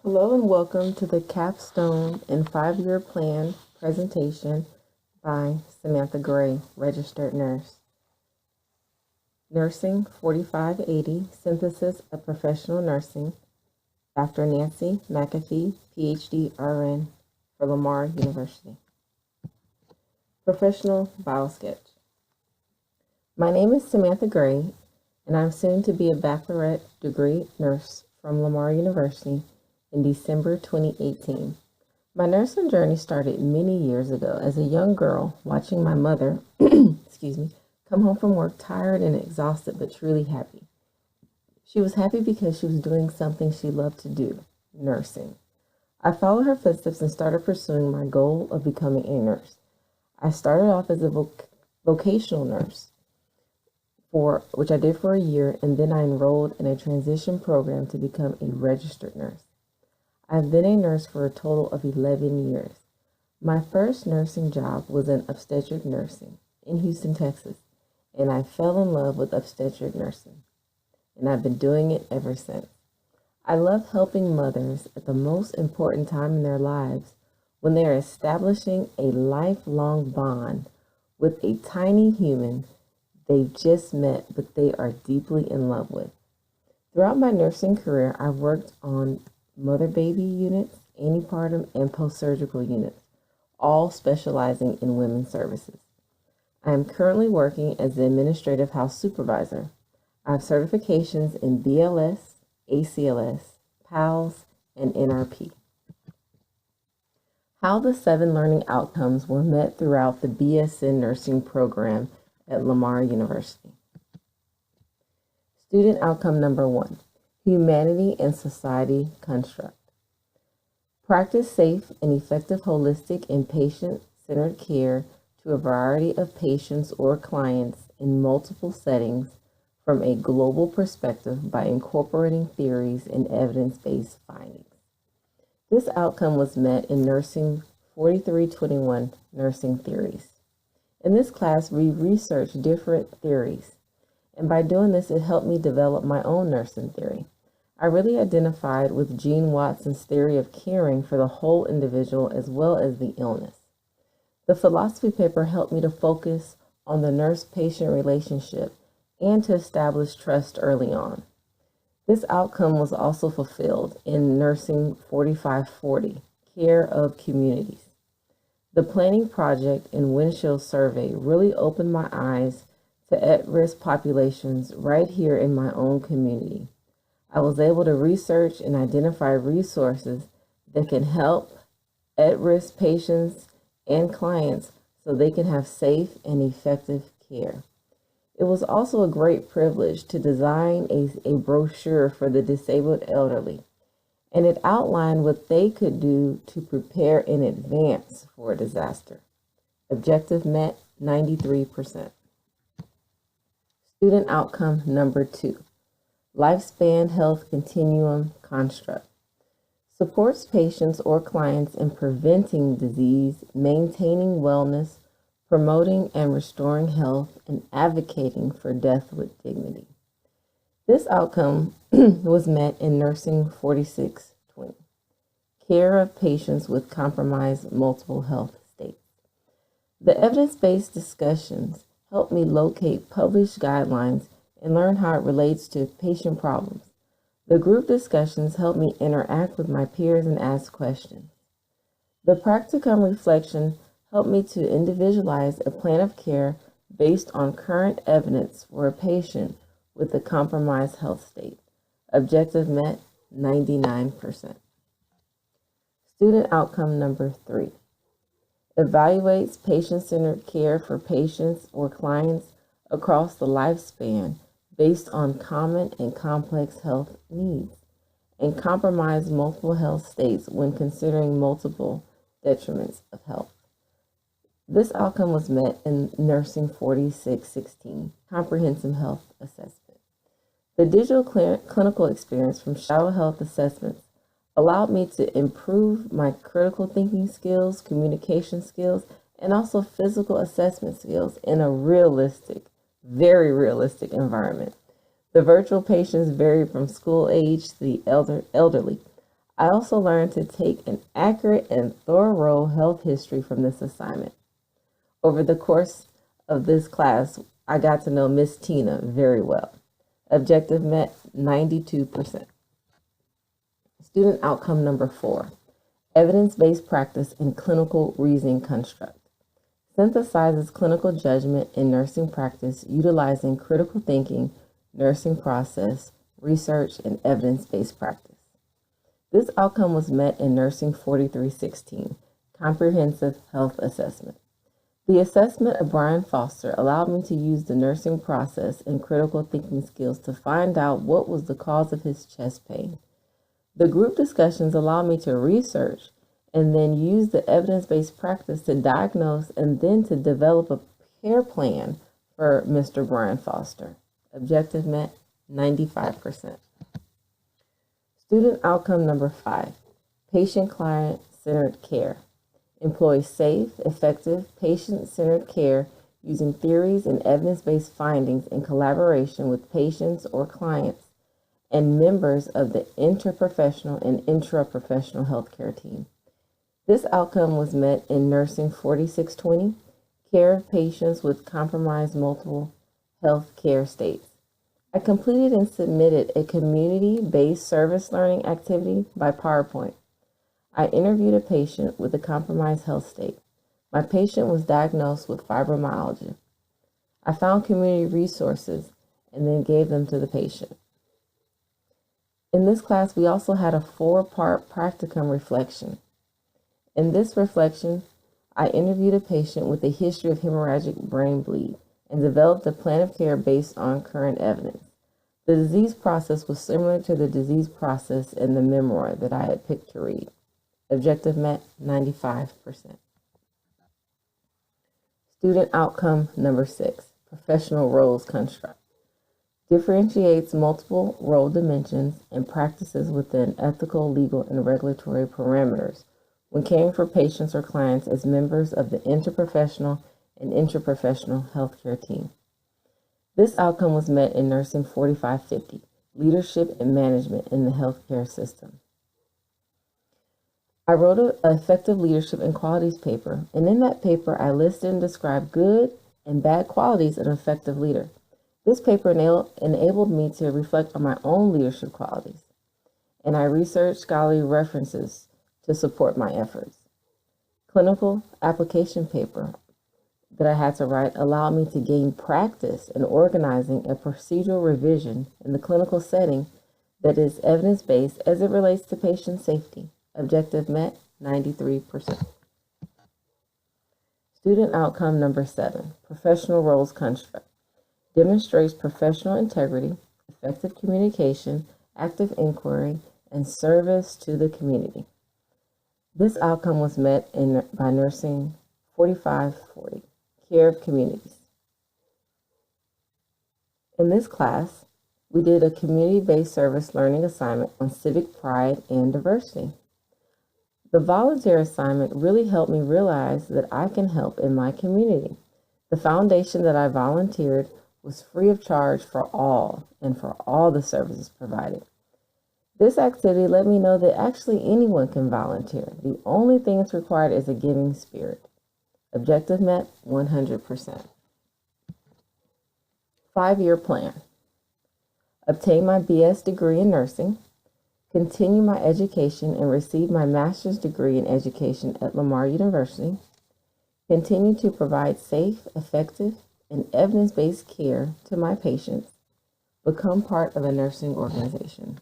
Hello and welcome to the Capstone and 5-Year Plan presentation by Samantha Gray, Registered Nurse. Nursing 4580, Synthesis of Professional Nursing, Dr. Nancy McAfee, PhD RN for Lamar University. Professional Biosketch. My name is Samantha Gray, and I'm soon to be a baccalaureate degree nurse from Lamar University in December 2018. My nursing journey started many years ago as a young girl watching my mother come home from work tired and exhausted but truly happy. She was happy because she was doing something she loved to do, nursing. I followed her footsteps and started pursuing my goal of becoming a nurse. I started off as a vocational nurse, which I did for a year, and then I enrolled in a transition program to become a registered nurse. I've been a nurse for a total of 11 years. My first nursing job was in obstetric nursing in Houston, Texas, and I fell in love with obstetric nursing, and I've been doing it ever since. I love helping mothers at the most important time in their lives when they are establishing a lifelong bond with a tiny human they've just met but they are deeply in love with. Throughout my nursing career, I've worked on mother-baby units, antepartum, and post-surgical units, all specializing in women's services. I am currently working as the administrative house supervisor. I have certifications in BLS, ACLS, PALS, and NRP. How the 7 learning outcomes were met throughout the BSN nursing program at Lamar University. Student outcome number 1. Humanity and society construct. Practice safe and effective holistic and patient-centered care to a variety of patients or clients in multiple settings from a global perspective by incorporating theories and evidence-based findings. This outcome was met in Nursing 4321 Nursing Theories. In this class, we researched different theories, and by doing this, it helped me develop my own nursing theory. I really identified with Gene Watson's theory of caring for the whole individual as well as the illness. The philosophy paper helped me to focus on the nurse-patient relationship and to establish trust early on. This outcome was also fulfilled in Nursing 4540, Care of Communities. The planning project and windshield survey really opened my eyes to at-risk populations right here in my own community. I was able to research and identify resources that can help at-risk patients and clients so they can have safe and effective care. It was also a great privilege to design a brochure for the disabled elderly, and it outlined what they could do to prepare in advance for a disaster. Objective met 93%. Student outcome number 2. Lifespan Health Continuum Construct. Supports patients or clients in preventing disease, maintaining wellness, promoting and restoring health, and advocating for death with dignity. This outcome was met in Nursing 4620, Care of Patients with Compromised Multiple Health States. The evidence-based discussions helped me locate published guidelines and learn how it relates to patient problems. The group discussions helped me interact with my peers and ask questions. The practicum reflection helped me to individualize a plan of care based on current evidence for a patient with a compromised health state. Objective met 99%. Student outcome number 3. Evaluates patient-centered care for patients or clients across the lifespan based on common and complex health needs, and compromise multiple health states when considering multiple detriments of health. This outcome was met in Nursing 4616, Comprehensive Health Assessment. The digital clinical experience from Shallow Health Assessments allowed me to improve my critical thinking skills, communication skills, and also physical assessment skills in a realistic, very realistic environment. The virtual patients varied from school age to the elderly. I also learned to take an accurate and thorough health history from this assignment. Over the course of this class, I got to know Miss Tina very well. Objective met 92%. Student outcome number 4, evidence-based practice and clinical reasoning construct. Synthesizes clinical judgment in nursing practice utilizing critical thinking, nursing process, research, and evidence-based practice. This outcome was met in Nursing 4316, Comprehensive Health Assessment. The assessment of Brian Foster allowed me to use the nursing process and critical thinking skills to find out what was the cause of his chest pain. The group discussions allowed me to research and then use the evidence-based practice to diagnose and then to develop a care plan for Mr. Brian Foster. Objective met 95%. Student outcome number 5, patient-client-centered care. Employ safe, effective, patient-centered care using theories and evidence-based findings in collaboration with patients or clients and members of the interprofessional and intraprofessional healthcare team. This outcome was met in Nursing 4620, Care of Patients with Compromised Multiple Health Care States. I completed and submitted a community-based service learning activity by PowerPoint. I interviewed a patient with a compromised health state. My patient was diagnosed with fibromyalgia. I found community resources and then gave them to the patient. In this class, we also had a 4-part practicum reflection. In this reflection, I interviewed a patient with a history of hemorrhagic brain bleed and developed a plan of care based on current evidence. The disease process was similar to the disease process in the memoir that I had picked to read. Objective met 95%. Student outcome number 6, professional roles construct. Differentiates multiple role dimensions and practices within ethical, legal, and regulatory parameters when caring for patients or clients as members of the interprofessional and intraprofessional healthcare team. This outcome was met in Nursing 4550, Leadership and Management in the Healthcare System. I wrote an effective leadership and qualities paper, and in that paper I listed and described good and bad qualities of an effective leader. This paper enabled me to reflect on my own leadership qualities, and I researched scholarly references to support my efforts. Clinical application paper that I had to write allowed me to gain practice in organizing a procedural revision in the clinical setting that is evidence-based as it relates to patient safety. Objective met 93%. Student outcome number 7, professional roles construct. Demonstrates professional integrity, effective communication, active inquiry, and service to the community. This outcome was met by Nursing 4540, Care of Communities. In this class, we did a community-based service learning assignment on civic pride and diversity. The volunteer assignment really helped me realize that I can help in my community. The foundation that I volunteered was free of charge for all and for all the services provided. This activity let me know that actually anyone can volunteer. The only thing that's required is a giving spirit. Objective met 100%. 5-year plan. Obtain my BS degree in nursing, continue my education and receive my master's degree in education at Lamar University, continue to provide safe, effective, and evidence-based care to my patients, become part of a nursing organization.